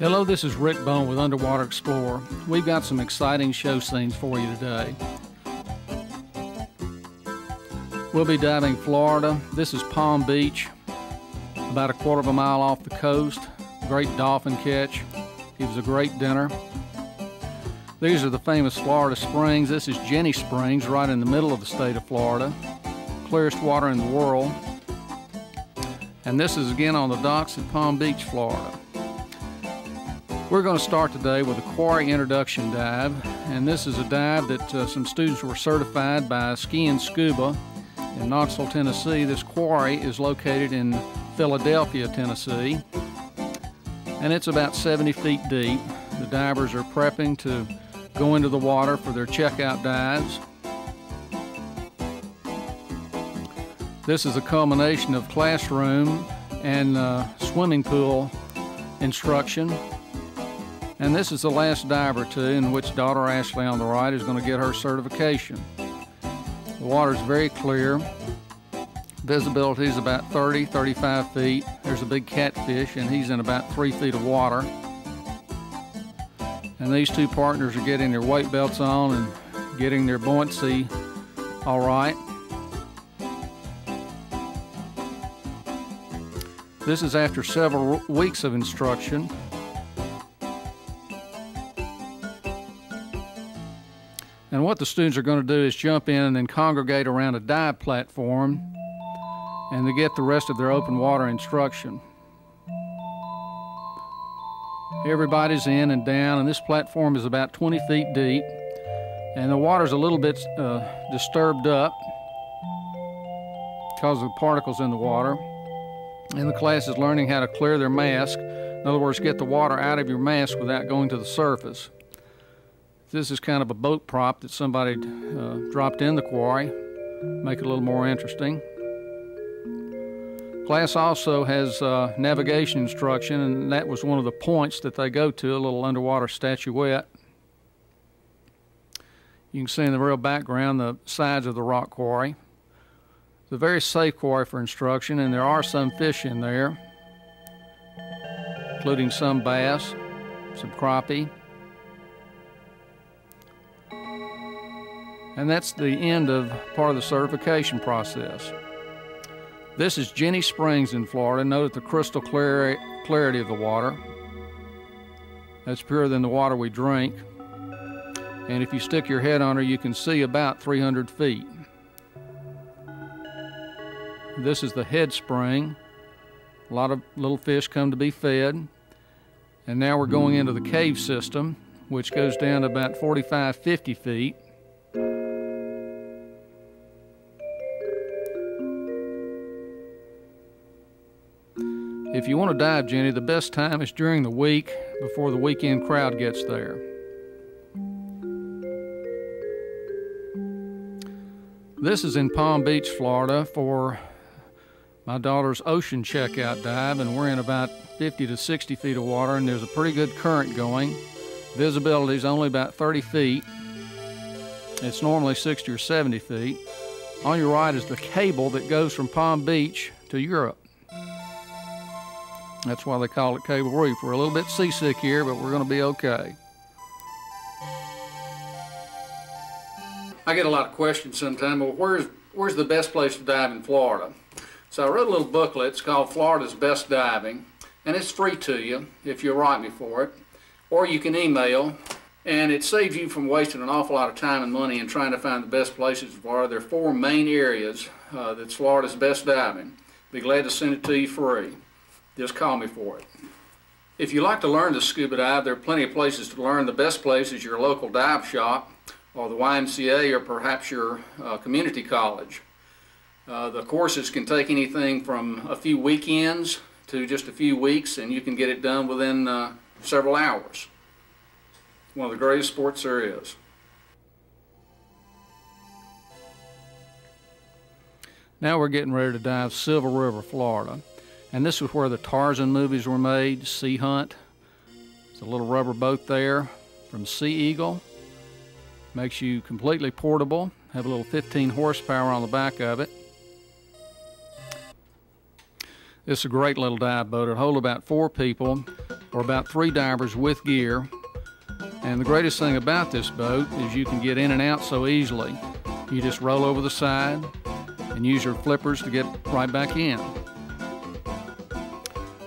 Hello, this is Rick Bone with Underwater Explorer. We've got some exciting show scenes for you today. We'll be diving Florida. This is Palm Beach, about a quarter of a mile off the coast. Great dolphin catch. It was a great dinner. These are the famous Florida springs. This is Jenny Springs, right in the middle of the state of Florida. Clearest water in the world. And this is again on the docks at Palm Beach, Florida. We're going to start today with a quarry introduction dive, and this is a dive that some students were certified by Ski and Scuba in Knoxville, Tennessee. This quarry is located in Philadelphia, Tennessee, and it's about 70 feet deep. The divers are prepping to go into the water for their checkout dives. This is a culmination of classroom and swimming pool instruction. And this is the last dive or two in which daughter Ashley on the right is going to get her certification. The water is very clear. Visibility is about 30-35 feet. There's a big catfish and he's in about 3 feet of water. And these two partners are getting their weight belts on and getting their buoyancy all right. This is after several weeks of instruction. And what the students are going to do is jump in and then congregate around a dive platform and they get the rest of their open water instruction. Everybody's in and down, and this platform is about 20 feet deep, and the water's a little bit disturbed up because of the particles in the water. And the class is learning how to clear their mask. In other words, get the water out of your mask without going to the surface. This is kind of a boat prop that somebody dropped in the quarry, make it a little more interesting. Class also has navigation instruction, and that was one of the points that they go to, a little underwater statuette. You can see in the real background the sides of the rock quarry. It's a very safe quarry for instruction, and there are some fish in there, including some bass, some crappie. And that's the end of part of the certification process. This is Jenny Springs in Florida. Note the crystal clarity of the water. That's purer than the water we drink. And if you stick your head under, you can see about 300 feet. This is the head spring. A lot of little fish come to be fed. And now we're going into the cave system, which goes down to about 45-50 feet. If you want to dive, Jenny, the best time is during the week before the weekend crowd gets there. This is in Palm Beach, Florida for my daughter's ocean checkout dive, and we're in about 50 to 60 feet of water, and there's a pretty good current going. Visibility is only about 30 feet. It's normally 60 or 70 feet. On your right is the cable that goes from Palm Beach to Europe. That's why they call it Cable Reef. We're a little bit seasick here, but we're going to be okay. I get a lot of questions sometimes, well, where's the best place to dive in Florida? So I wrote a little booklet. It's called Florida's Best Diving, and it's free to you if you'll write me for it. Or you can email, and it saves you from wasting an awful lot of time and money in trying to find the best places in Florida. There are 4 main areas that's Florida's best diving. Be glad to send it to you free. Just call me for it. If you like to learn to scuba dive, there are plenty of places to learn. The best place is your local dive shop or the YMCA or perhaps your community college. The courses can take anything from a few weekends to just a few weeks, and you can get it done within several hours. It's one of the greatest sports there is. Now we're getting ready to dive Silver River, Florida. And this is where the Tarzan movies were made, Sea Hunt. It's a little rubber boat there from Sea Eagle. Makes you completely portable. Have a little 15 horsepower on the back of it. It's a great little dive boat. It'll hold about 4 people. or about 3 divers with gear. And the greatest thing about this boat is you can get in and out so easily. You just roll over the side and use your flippers to get right back in.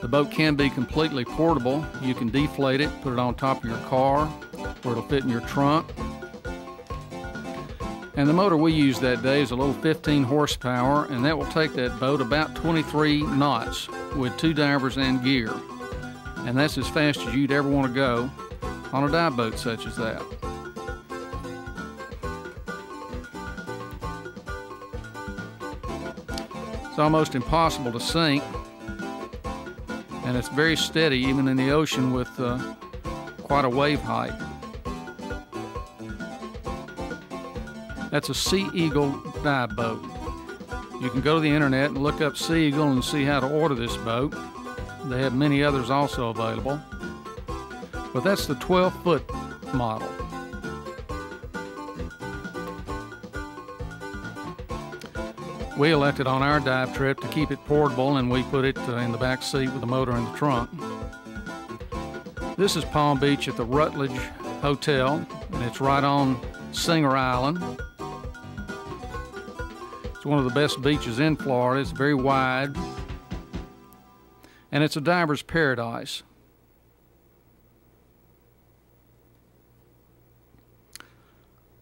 The boat can be completely portable. You can deflate it, put it on top of your car, where it'll fit in your trunk. And the motor we used that day is a little 15 horsepower, and that will take that boat about 23 knots with 2 divers and gear. And that's as fast as you'd ever want to go on a dive boat such as that. It's almost impossible to sink, and it's very steady even in the ocean with quite a wave height. That's a Sea Eagle dive boat. You can go to the internet and look up Sea Eagle and see how to order this boat. They have many others also available. But that's the 12-foot model. We elected on our dive trip to keep it portable, and we put it in the back seat with the motor in the trunk. This is Palm Beach at the Rutledge Hotel, and it's right on Singer Island. It's one of the best beaches in Florida. It's very wide, and it's a diver's paradise.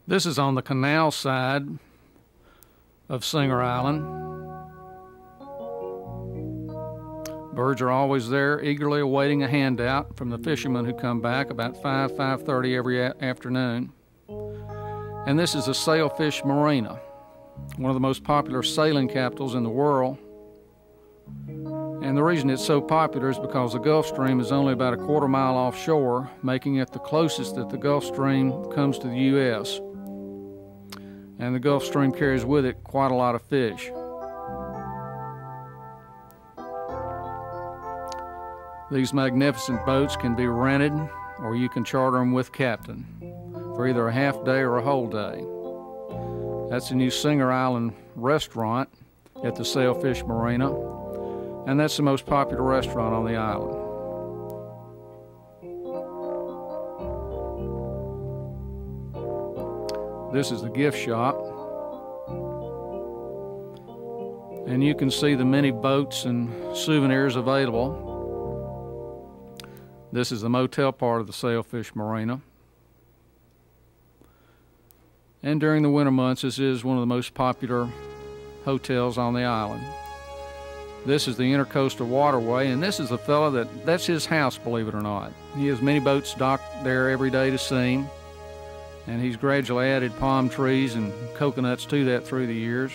This is on the canal side of Singer Island. Birds are always there, eagerly awaiting a handout from the fishermen who come back about 5:30 every afternoon. And this is a sailfish marina, one of the most popular sailing capitals in the world. And the reason it's so popular is because the Gulf Stream is only about a quarter mile offshore, making it the closest that the Gulf Stream comes to the U.S. And the Gulf Stream carries with it quite a lot of fish. These magnificent boats can be rented, or you can charter them with captain for either a half day or a whole day. That's the new Singer Island restaurant at the Sailfish Marina, and that's the most popular restaurant on the island. This is the gift shop, and you can see the many boats and souvenirs available. This is the motel part of the Sailfish Marina. And during the winter months, this is one of the most popular hotels on the island. This is the Intercoastal Waterway, and this is the fellow that's his house, believe it or not. He has many boats docked there every day to see him, and he's gradually added palm trees and coconuts to that through the years.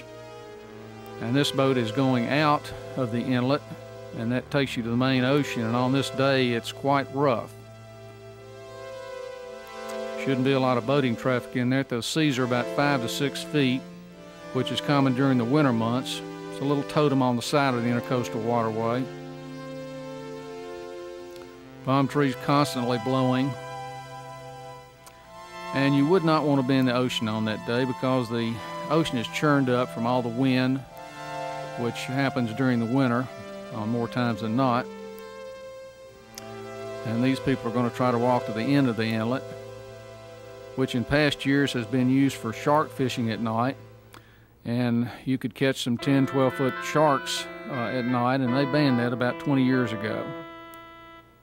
And this boat is going out of the inlet, and that takes you to the main ocean, and on this day it's quite rough. Shouldn't be a lot of boating traffic in there. The seas are about 5 to 6 feet, which is common during the winter months. It's a little totem on the side of the Intercoastal Waterway. Palm trees constantly blowing. And you would not want to be in the ocean on that day because the ocean is churned up from all the wind, which happens during the winter on more times than not. And these people are going to try to walk to the end of the inlet, which in past years has been used for shark fishing at night. And you could catch some 10, 12-foot sharks at night, and they banned that about 20 years ago.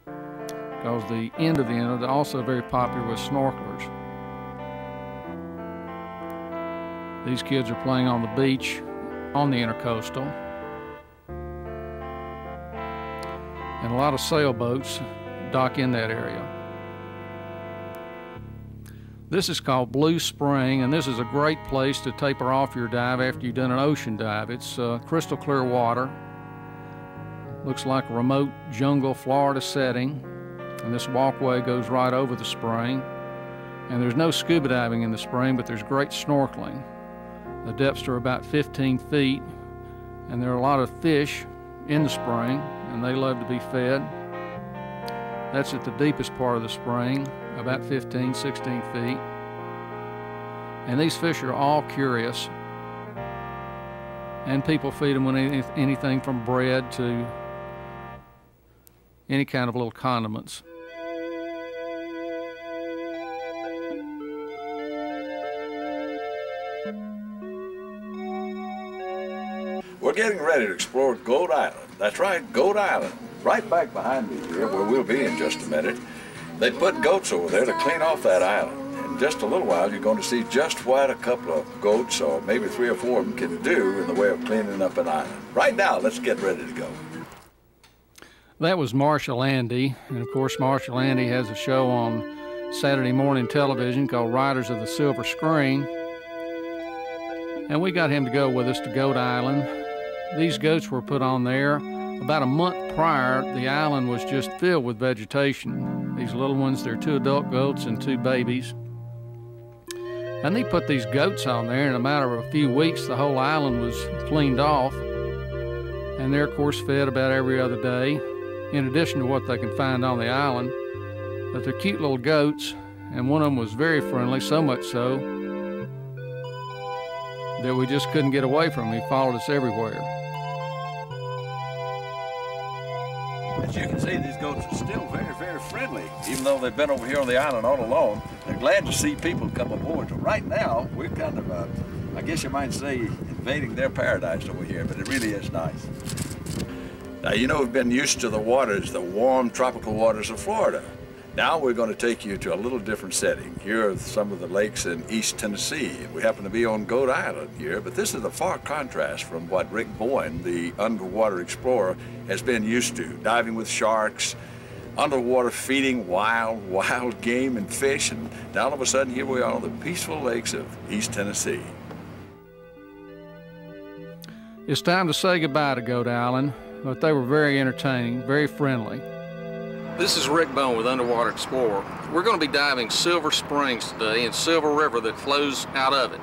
Because the end of the inlet is also very popular with snorkelers. These kids are playing on the beach on the Intercoastal. And a lot of sailboats dock in that area. This is called Blue Spring, and this is a great place to taper off your dive after you've done an ocean dive. It's crystal clear water. Looks like a remote jungle Florida setting. And this walkway goes right over the spring. And there's no scuba diving in the spring, but there's great snorkeling. The depths are about 15 feet, and there are a lot of fish in the spring, and they love to be fed. That's at the deepest part of the spring, about 15, 16 feet. And these fish are all curious, and people feed them with anything from bread to any kind of little condiments. We're getting ready to explore Goat Island. That's right, Goat Island. Right back behind me here, where we'll be in just a minute. They put goats over there to clean off that island. In just a little while, you're going to see just what a couple of goats, or maybe 3 or 4 of them, can do in the way of cleaning up an island. Right now, let's get ready to go. That was Marshall Andy, and of course Marshall Andy has a show on Saturday morning television called Riders of the Silver Screen, and we got him to go with us to Goat Island. These goats were put on there. About a month prior, the island was just filled with vegetation. These little ones, they're 2 adult goats and 2 babies. And they put these goats on there, and in a matter of a few weeks, the whole island was cleaned off. And they're, of course, fed about every other day, in addition to what they can find on the island. But they're cute little goats, and one of them was very friendly, so much so that we just couldn't get away from him. He followed us everywhere. As you can see, these goats are still very, very friendly. Even though they've been over here on the island all alone, they're glad to see people come aboard. So right now, we're kind of, I guess you might say, invading their paradise over here, but it really is nice. Now, you know, we've been used to the waters, the warm tropical waters of Florida. Now we're going to take you to a little different setting. Here are some of the lakes in East Tennessee. We happen to be on Goat Island here, but this is a far contrast from what Rick Bowen, the underwater explorer, has been used to. Diving with sharks, underwater feeding wild game and fish, and now all of a sudden here we are on the peaceful lakes of East Tennessee. It's time to say goodbye to Goat Island, but they were very entertaining, very friendly. This is Rick Bowen with Underwater Explorer. We're going to be diving Silver Springs today and Silver River that flows out of it.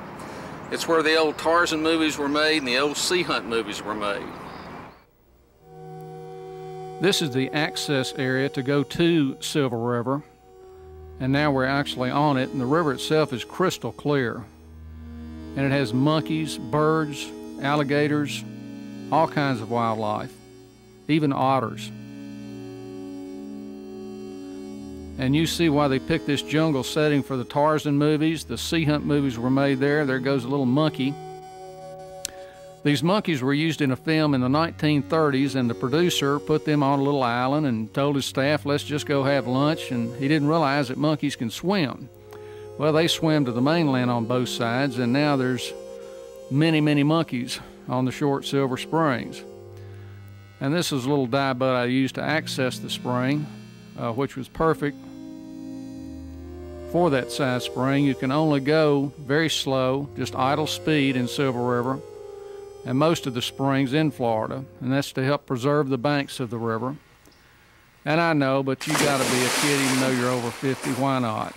It's where the old Tarzan movies were made and the old Sea Hunt movies were made. This is the access area to go to Silver River, and now we're actually on it, and the river itself is crystal clear. And it has monkeys, birds, alligators, all kinds of wildlife, even otters. And you see why they picked this jungle setting for the Tarzan movies. The Sea Hunt movies were made there. There goes a little monkey. These monkeys were used in a film in the 1930s, and the producer put them on a little island and told his staff, let's just go have lunch, and he didn't realize that monkeys can swim. Well, they swim to the mainland on both sides, and now there's many, many monkeys on the shore at Silver Springs. And this is a little dive boat I used to access the spring, which was perfect for that size spring. You can only go very slow, just idle speed in Silver River and most of the springs in Florida, and that's to help preserve the banks of the river. And I know, but you gotta be a kid even though you're over 50, why not?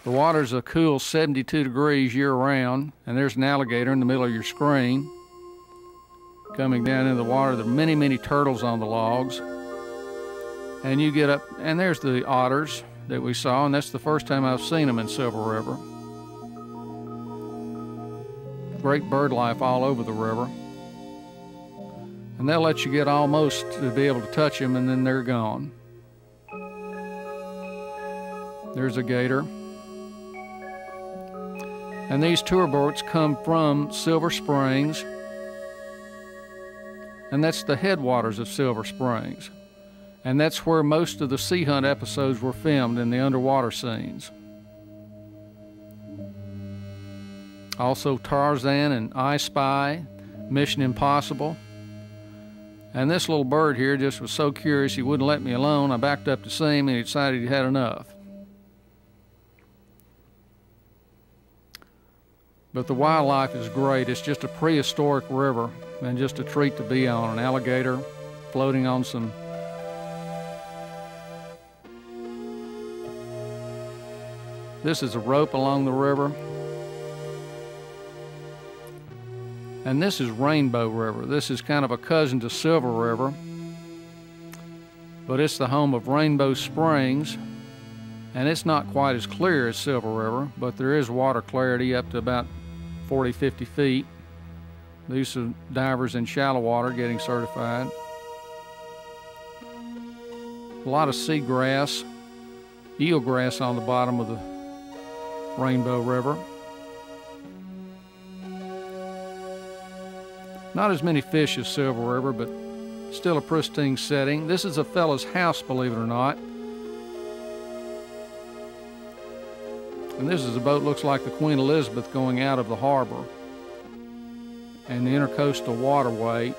The water's a cool 72 degrees year-round, and there's an alligator in the middle of your screen coming down into the water. There are many, many turtles on the logs. And you get up, and there's the otters that we saw, and that's the first time I've seen them in Silver River. Great bird life all over the river. And they'll let you get almost to be able to touch them, and then they're gone. There's a gator. And these tour boats come from Silver Springs, and that's the headwaters of Silver Springs. And that's where most of the Sea Hunt episodes were filmed, in the underwater scenes. Also Tarzan and I Spy, Mission Impossible. And this little bird here just was so curious he wouldn't let me alone. I backed up to see him and he decided he had enough. But the wildlife is great. It's just a prehistoric river and just a treat to be on. An alligator floating on some This is a rope along the river. And this is Rainbow River. This is kind of a cousin to Silver River, but it's the home of Rainbow Springs, and it's not quite as clear as Silver River, but there is water clarity up to about 40, 50 feet. These are divers in shallow water getting certified. A lot of seagrass, eelgrass on the bottom of the Rainbow River. Not as many fish as Silver River, but still a pristine setting. This is a fellow's house, believe it or not. And this is a boat, looks like the Queen Elizabeth going out of the harbor and the Intercoastal Waterway.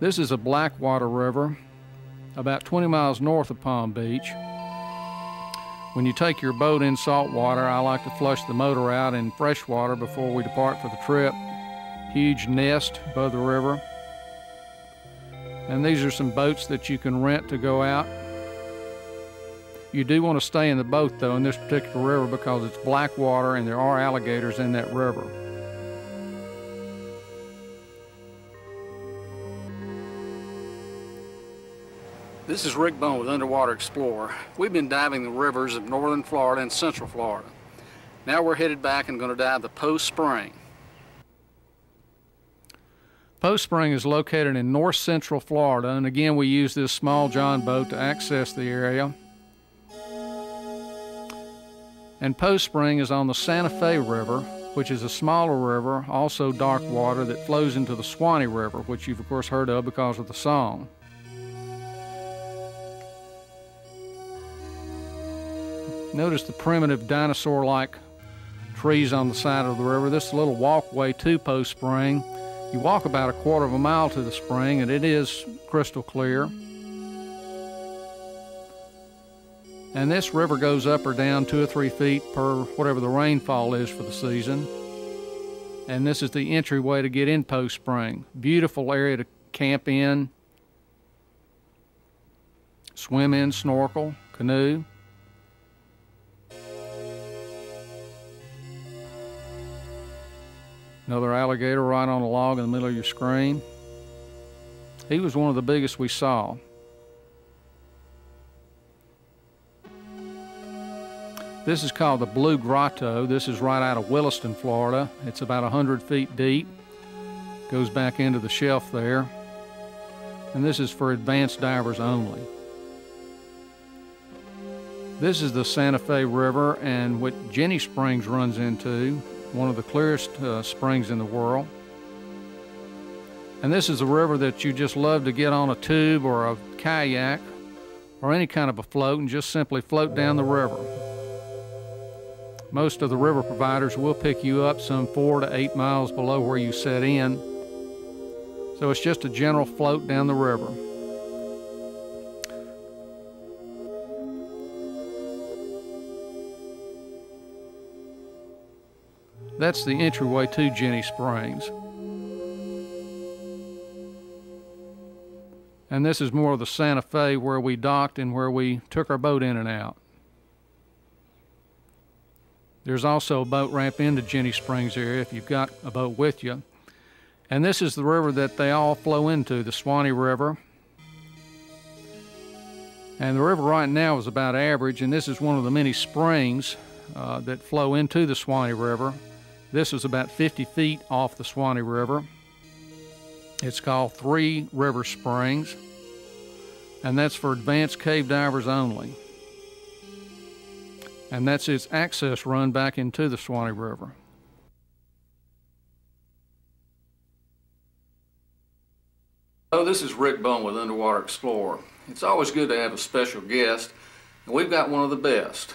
This is a Blackwater River, about 20 miles north of Palm Beach. When you take your boat in salt water, I like to flush the motor out in fresh water before we depart for the trip. Huge nest above the river. And these are some boats that you can rent to go out. You do want to stay in the boat though in this particular river because it's black water and there are alligators in that river. This is Rick Bone with Underwater Explorer. We've been diving the rivers of northern Florida and central Florida. Now we're headed back and going to dive the Post Spring. Post Spring is located in north central Florida, and again we use this small John boat to access the area. And Post Spring is on the Santa Fe River, which is a smaller river, also dark water, that flows into the Suwannee River, which you've of course heard of because of the song. Notice the primitive dinosaur-like trees on the side of the river. This is a little walkway to Post Spring. You walk about a quarter of a mile to the spring, and it is crystal clear. And this river goes up or down 2 or 3 feet per whatever the rainfall is for the season. And this is the entryway to get in Post Spring. Beautiful area to camp in, swim in, snorkel, canoe. Another alligator right on a log in the middle of your screen. He was one of the biggest we saw. This is called the Blue Grotto. This is right out of Williston, Florida. It's about 100 feet deep. Goes back into the shelf there. And this is for advanced divers only. This is the Santa Fe River and what Jenny Springs runs into, one of the clearest springs in the world. And this is a river that you just love to get on a tube or a kayak or any kind of a float and just simply float down the river. Most of the river providers will pick you up some 4 to 8 miles below where you set in. So it's just a general float down the river. That's the entryway to Jenny Springs. And this is more of the Santa Fe where we docked and where we took our boat in and out. There's also a boat ramp into Jenny Springs area if you've got a boat with you. And this is the river that they all flow into, the Suwannee River. And the river right now is about average, and this is one of the many springs that flow into the Suwannee River. This is about 50 feet off the Suwannee River. It's called Three River Springs, and that's for advanced cave divers only. And that's its access run back into the Suwannee River. Hello, this is Rick Bone with Underwater Explorer. It's always good to have a special guest, and we've got one of the best.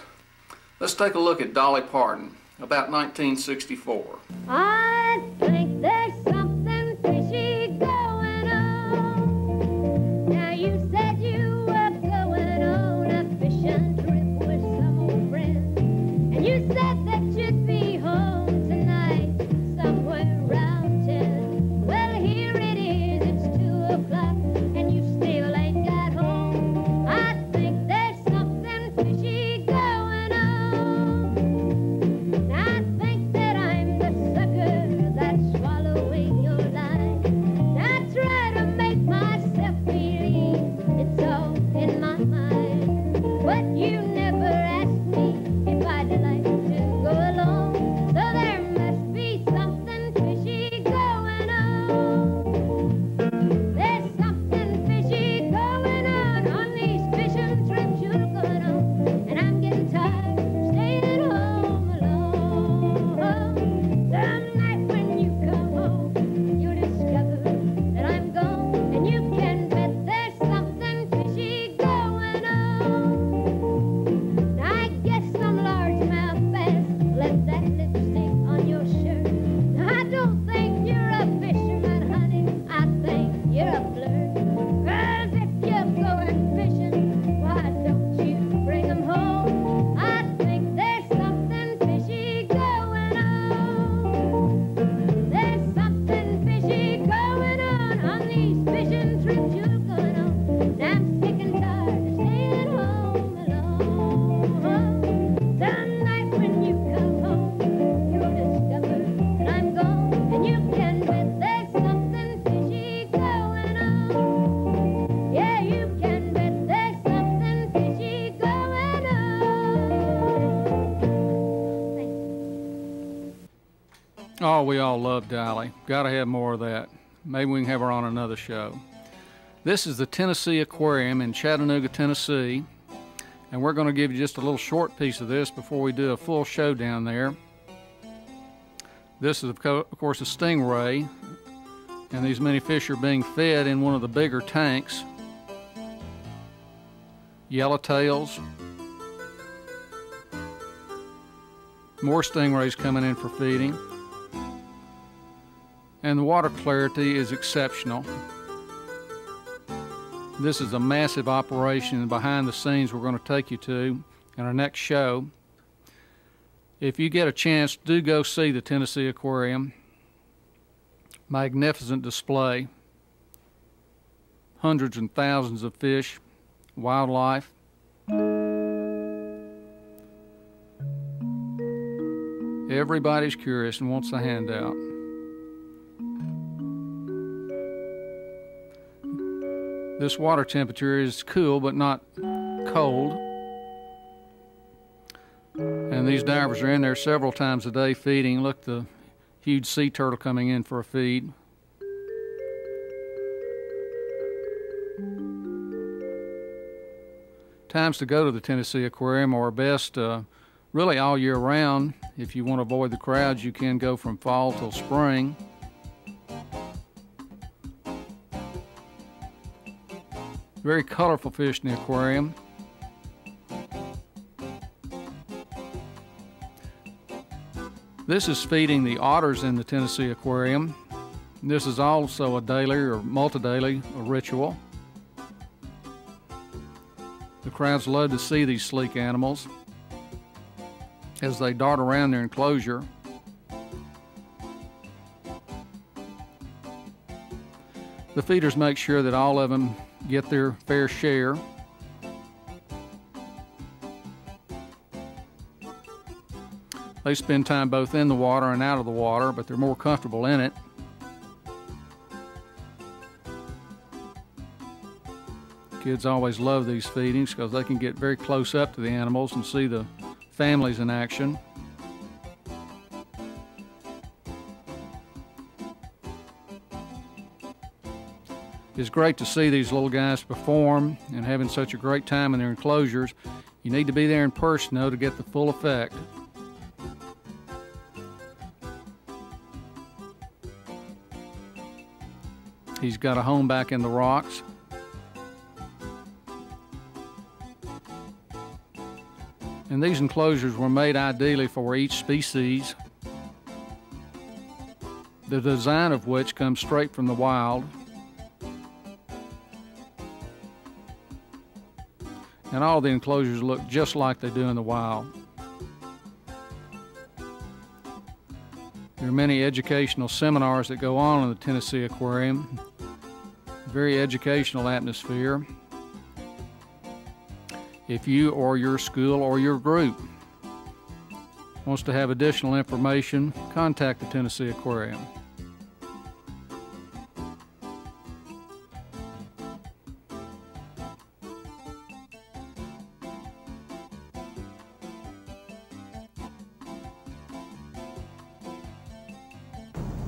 Let's take a look at Dolly Parton, about 1964. I think there's something fishy going on. Now you said you were going on a fishing trip with some old friend, and you said that you'd be home tonight somewhere around 10. Well, here it is, it's 2 o'clock, and you still ain't got home. I think there's something fishy going on. I think that I'm the sucker that swallowed these fishing trips you're going on. I'm sick and tired of staying home alone. Tonight when you come home, you'll discover that I'm gone, and you can bet there's something fishy going on. Yeah, you can bet there's something fishy going on. Oh, we all love Dolly. Gotta have more of that. Maybe we can have her on another show. This is the Tennessee Aquarium in Chattanooga, Tennessee. And we're going to give you just a little short piece of this before we do a full show down there. This is, of course, a stingray. And these many fish are being fed in one of the bigger tanks. Yellowtails. More stingrays coming in for feeding. And the water clarity is exceptional. This is a massive operation, and behind the scenes we're going to take you to in our next show. If you get a chance, do go see the Tennessee Aquarium. Magnificent display. Hundreds and thousands of fish, wildlife. Everybody's curious and wants a handout. This water temperature is cool but not cold. And these divers are in there several times a day feeding. Look, the huge sea turtle coming in for a feed. Times to go to the Tennessee Aquarium are best really all year round. If you want to avoid the crowds, you can go from fall till spring. Very colorful fish in the aquarium. This is feeding the otters in the Tennessee Aquarium. This is also a daily or multi-daily ritual. The crowds love to see these sleek animals as they dart around their enclosure. The feeders make sure that all of them get their fair share. They spend time both in the water and out of the water, but they're more comfortable in it. Kids always love these feedings because they can get very close up to the animals and see the families in action. It's great to see these little guys perform and having such a great time in their enclosures. You need to be there in person, though, to get the full effect. He's got a home back in the rocks. And these enclosures were made ideally for each species, the design of which comes straight from the wild. And all the enclosures look just like they do in the wild. There are many educational seminars that go on in the Tennessee Aquarium. Very educational atmosphere. If you or your school or your group wants to have additional information, contact the Tennessee Aquarium.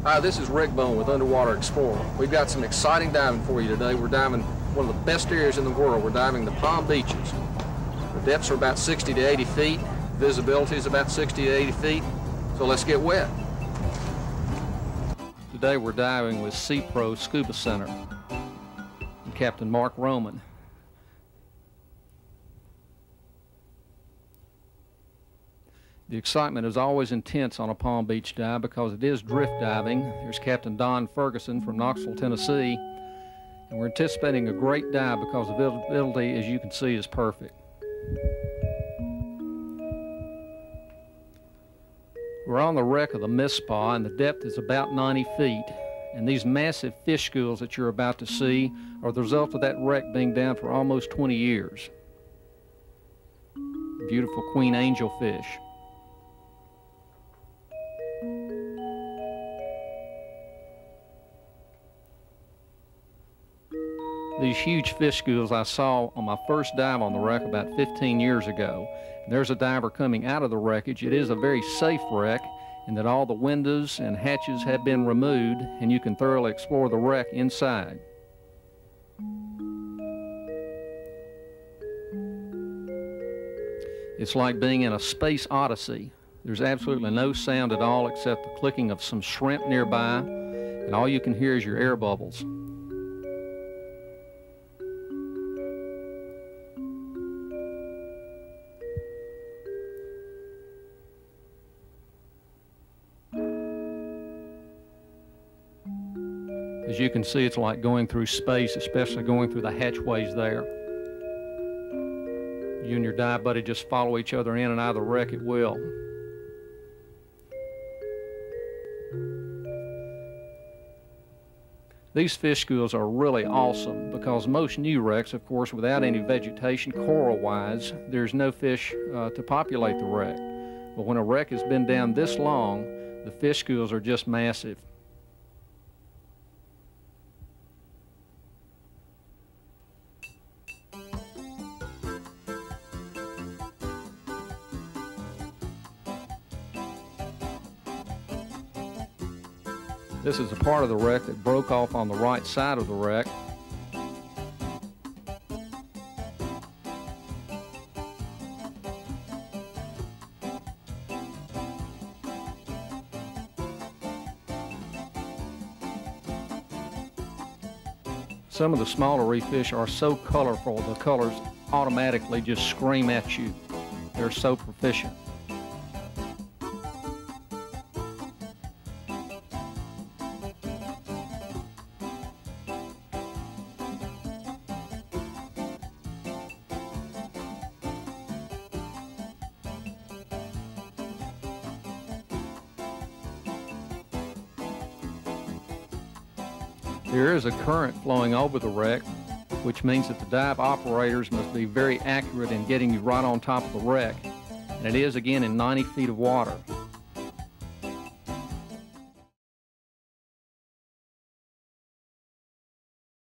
Hi, this is Rick Bone with Underwater Explorer. We've got some exciting diving for you today. We're diving one of the best areas in the world. We're diving the Palm Beaches. The depths are about 60 to 80 feet. Visibility is about 60 to 80 feet. So let's get wet. Today we're diving with Sea Pro Scuba Center and Captain Mark Roman. The excitement is always intense on a Palm Beach dive because it is drift diving. Here's Captain Don Ferguson from Knoxville, Tennessee. And we're anticipating a great dive because the visibility, as you can see, is perfect. We're on the wreck of the Mist Spa, and the depth is about 90 feet. And these massive fish schools that you're about to see are the result of that wreck being down for almost 20 years. Beautiful queen angelfish. These huge fish schools I saw on my first dive on the wreck about 15 years ago. There's a diver coming out of the wreckage. It is a very safe wreck in that all the windows and hatches have been removed and you can thoroughly explore the wreck inside. It's like being in a space odyssey. There's absolutely no sound at all except the clicking of some shrimp nearby, and all you can hear is your air bubbles. As you can see, it's like going through space, especially going through the hatchways there. You and your dive buddy just follow each other in and out of the wreck at will. These fish schools are really awesome because most new wrecks, of course, without any vegetation, coral-wise, there's no fish to populate the wreck. But when a wreck has been down this long, the fish schools are just massive. This is a part of the wreck that broke off on the right side of the wreck. Some of the smaller reef fish are so colorful, the colors automatically just scream at you. They're so proficient. There is a current flowing over the wreck, which means that the dive operators must be very accurate in getting you right on top of the wreck. And it is again in 90 feet of water.